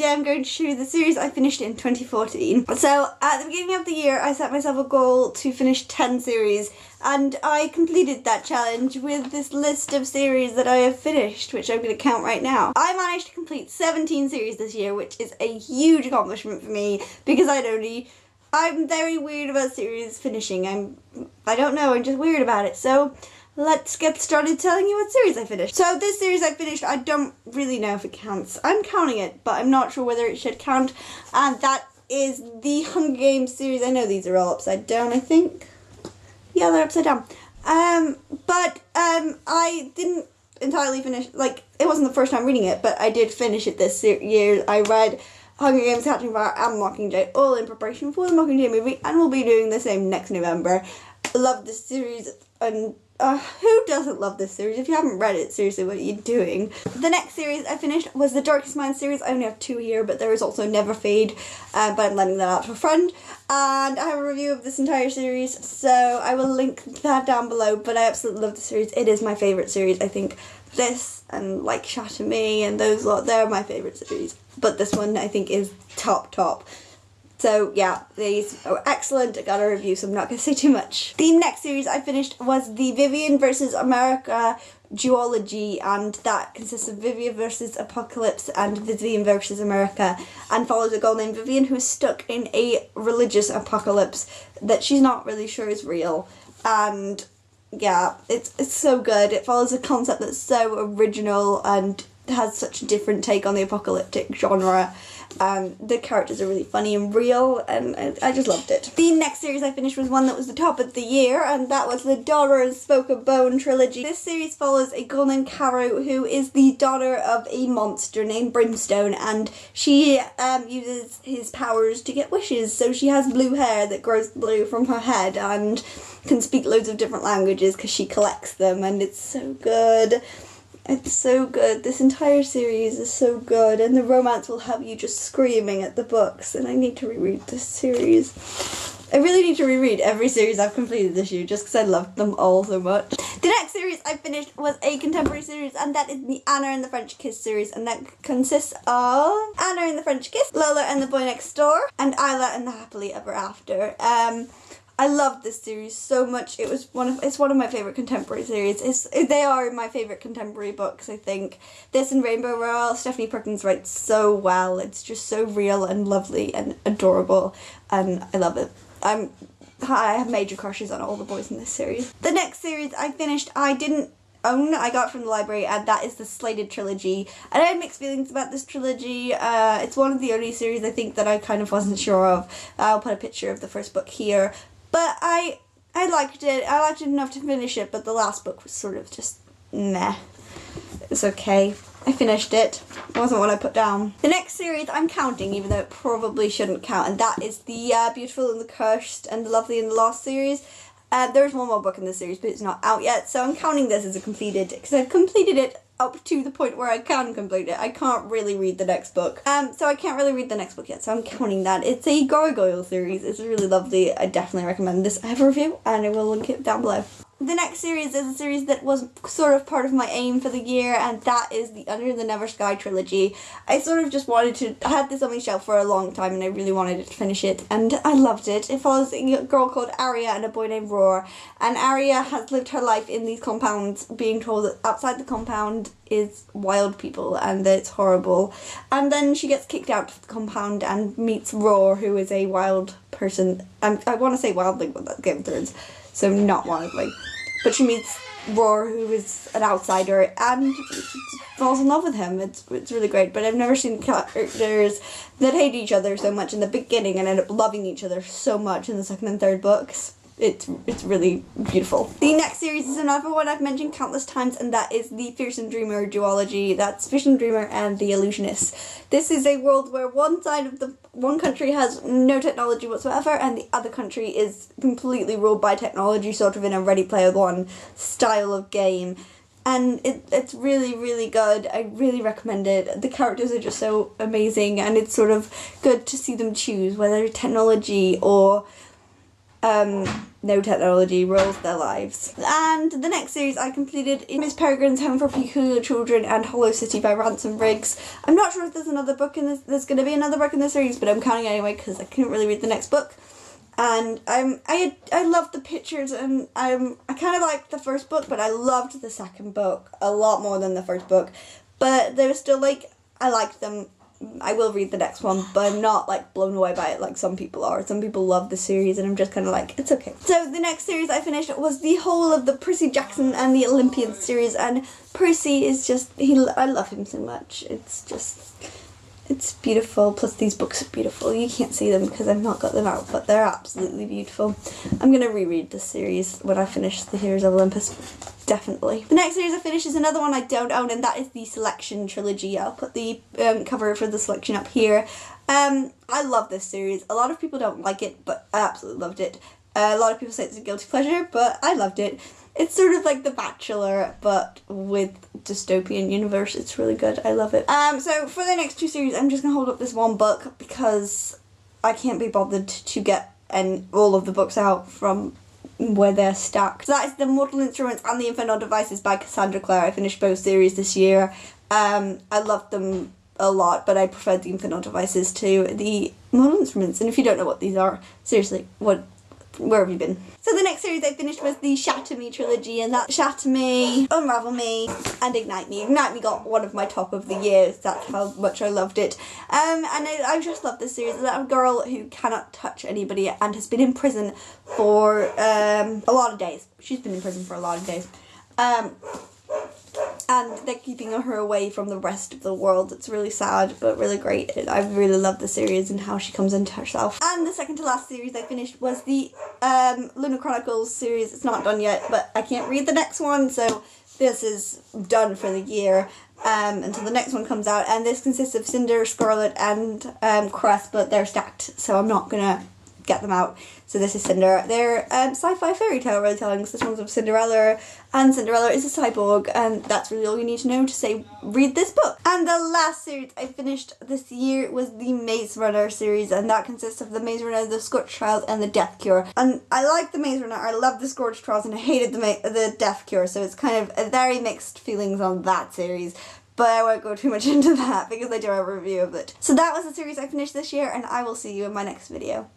today I'm going to show you the series I finished in 2014. So at the beginning of the year I set myself a goal to finish 10 series, and I completed that challenge with this list of series that I have finished, which I'm going to count right now. I managed to complete 17 series this year, which is a huge accomplishment for me because I'm very weird about series finishing. I don't know, I'm just weird about it. So let's get started telling you what series I finished. So this series I finished, I don't really know if it counts. I'm counting it, but I'm not sure whether it should count. And that is the Hunger Games series. I know these are all upside down, I think. Yeah, they're upside down. I didn't entirely finish, like, it wasn't the first time reading it, but I did finish it this year. I read Hunger Games, Catching Fire and Mockingjay, all in preparation for the Mockingjay movie, and we'll be doing the same next November. I love this series, and who doesn't love this series? If you haven't read it, seriously, what are you doing? The next series I finished was the Darkening Mind series. I only have 2 here, but there is also Never Fade, but I'm lending that out to a friend. And I have a review of this entire series, so I will link that down below, but I absolutely love the series. It is my favourite series. I think this and like Chateau Me and those lot, they're my favourite series. But this one I think is top. So yeah, these are excellent. I got a review, so I'm not going to say too much. The next series I finished was the Vivian versus America duology, and that consists of Vivian versus Apocalypse and Vivian versus America, and follows a girl named Vivian who is stuck in a religious apocalypse that she's not really sure is real. And yeah, it's so good. It follows a concept that's so original and has such a different take on the apocalyptic genre. The characters are really funny and real, and I just loved it. The next series I finished was one that was the top of the year, and that was the Daughter and Spoke of Bone trilogy. This series follows a girl named Caro who is the daughter of a monster named Brimstone, and she uses his powers to get wishes. So she has blue hair that grows blue from her head and can speak loads of different languages because she collects them, and it's so good. It's so good. This entire series is so good, and the romance will have you just screaming at the books, and I need to reread this series. I really need to reread every series I've completed this year just because I loved them all so much. The next series I finished was a contemporary series, and that is the Anna and the French Kiss series, and that consists of Anna and the French Kiss, Lola and the Boy Next Door, and Isla and the Happily Ever After. I loved this series so much. It's one of my favourite contemporary series. They are my favourite contemporary books, I think. This and Rainbow Rowell, Stephanie Perkins writes so well. It's just so real and lovely and adorable, and I love it. I have major crushes on all the boys in this series. The next series I finished, I didn't own, I got from the library, and that is the Slated Trilogy. And I had mixed feelings about this trilogy. It's one of the only series I think that I kind of wasn't sure of. I'll put a picture of the first book here. But I liked it. I liked it enough to finish it, but the last book was sort of just meh. It's okay. I finished it. It wasn't what I put down. The next series I'm counting, even though it probably shouldn't count, and that is the Beautiful and the Cursed and the Lovely and the Lost series. There's one more book in this series, but it's not out yet, so I'm counting this as a completed, because I've completed it up to the point where I can complete it. I can't really read the next book. So I can't really read the next book yet, so I'm counting that. It's a gargoyle series. It's really lovely. I definitely recommend this. I have a review, and I will link it down below. The next series is a series that was sort of part of my aim for the year, and that is the Under the Never Sky Trilogy. I sort of just wanted to, I had this on my shelf for a long time, and I really wanted to finish it, and I loved it. It follows a girl called Arya and a boy named Roar, and Arya has lived her life in these compounds, being told that outside the compound is wild people, and that it's horrible. And then she gets kicked out of the compound and meets Roar, who is a wild person, and I want to say wildling, but that's Game of Thrones, so not wildling. But she meets Roar, who is an outsider, and falls in love with him. It's really great, but I've never seen characters that hate each other so much in the beginning and end up loving each other so much in the second and third books. It's really beautiful. The next series is another one I've mentioned countless times, and that is the Fearsome Dreamer duology. That's Fearsome Dreamer and the Illusionist. This is a world where one country has no technology whatsoever, and the other country is completely ruled by technology, sort of in a Ready Player One style of game. And it's really, really good. I really recommend it. The characters are just so amazing, and it's sort of good to see them choose whether technology or no technology rules their lives. And the next series I completed is Miss Peregrine's Home for Peculiar Children and Hollow City by Ransom Riggs. I'm not sure if there's another book in this, there's going to be another book in this series, but I'm counting anyway because I couldn't really read the next book. And I loved the pictures, and I kind of liked the first book, but I loved the second book a lot more than the first book. But they were still like, I liked them. I will read the next one, but I'm not like blown away by it like some people are. Some people love the series, and I'm just kind of like, it's okay. So the next series I finished was the whole of the Percy Jackson and the Olympians series, and Percy is just, I love him so much. It's beautiful, plus these books are beautiful. You can't see them because I've not got them out, but they're absolutely beautiful. I'm going to reread this series when I finish the Heroes of Olympus, definitely. The next series I finished is another one I don't own, and that is the Selection Trilogy. I'll put the cover for the selection up here. I love this series. A lot of people don't like it, but I absolutely loved it. A lot of people say it's a guilty pleasure, but I loved it. It's sort of like The Bachelor, but with dystopian universe. It's really good. I love it. So for the next two series, I'm just going to hold up this one book because I can't be bothered to get all of the books out from where they're stacked. So that is The Mortal Instruments and the Infernal Devices by Cassandra Clare. I finished both series this year. I loved them a lot, but I preferred the Infernal Devices to the Mortal Instruments. And if you don't know what these are, seriously, where have you been? So the next series I finished was the Chateau Me Trilogy, and that's Shatter Me, Unravel Me, and Ignite Me. Ignite Me got one of my top of the years. That's how much I loved it. And I just love this series. It's about a girl who cannot touch anybody and has been in prison for a lot of days. She's been in prison for a lot of days. And they're keeping her away from the rest of the world. It's really sad, but really great. I really love the series and how she comes into herself. And the second to last series I finished was the Lunar Chronicles series. It's not done yet, but I can't read the next one, so this is done for the year until the next one comes out. And this consists of Cinder, Scarlet, and Cress, but they're stacked, so I'm not gonna get them out. So this is Cinder. They're sci-fi fairy tale retellings. This one's of Cinderella, and Cinderella is a cyborg, and that's really all you need to know to say read this book. And the last series I finished this year was the Maze Runner series, and that consists of the Maze Runner, the Scorch Trials, and the Death Cure. And I like the Maze Runner, I love the Scorch Trials, and I hated the Death Cure, so it's kind of a very mixed feelings on that series. But I won't go too much into that because I do have a review of it. So that was the series I finished this year, and I will see you in my next video.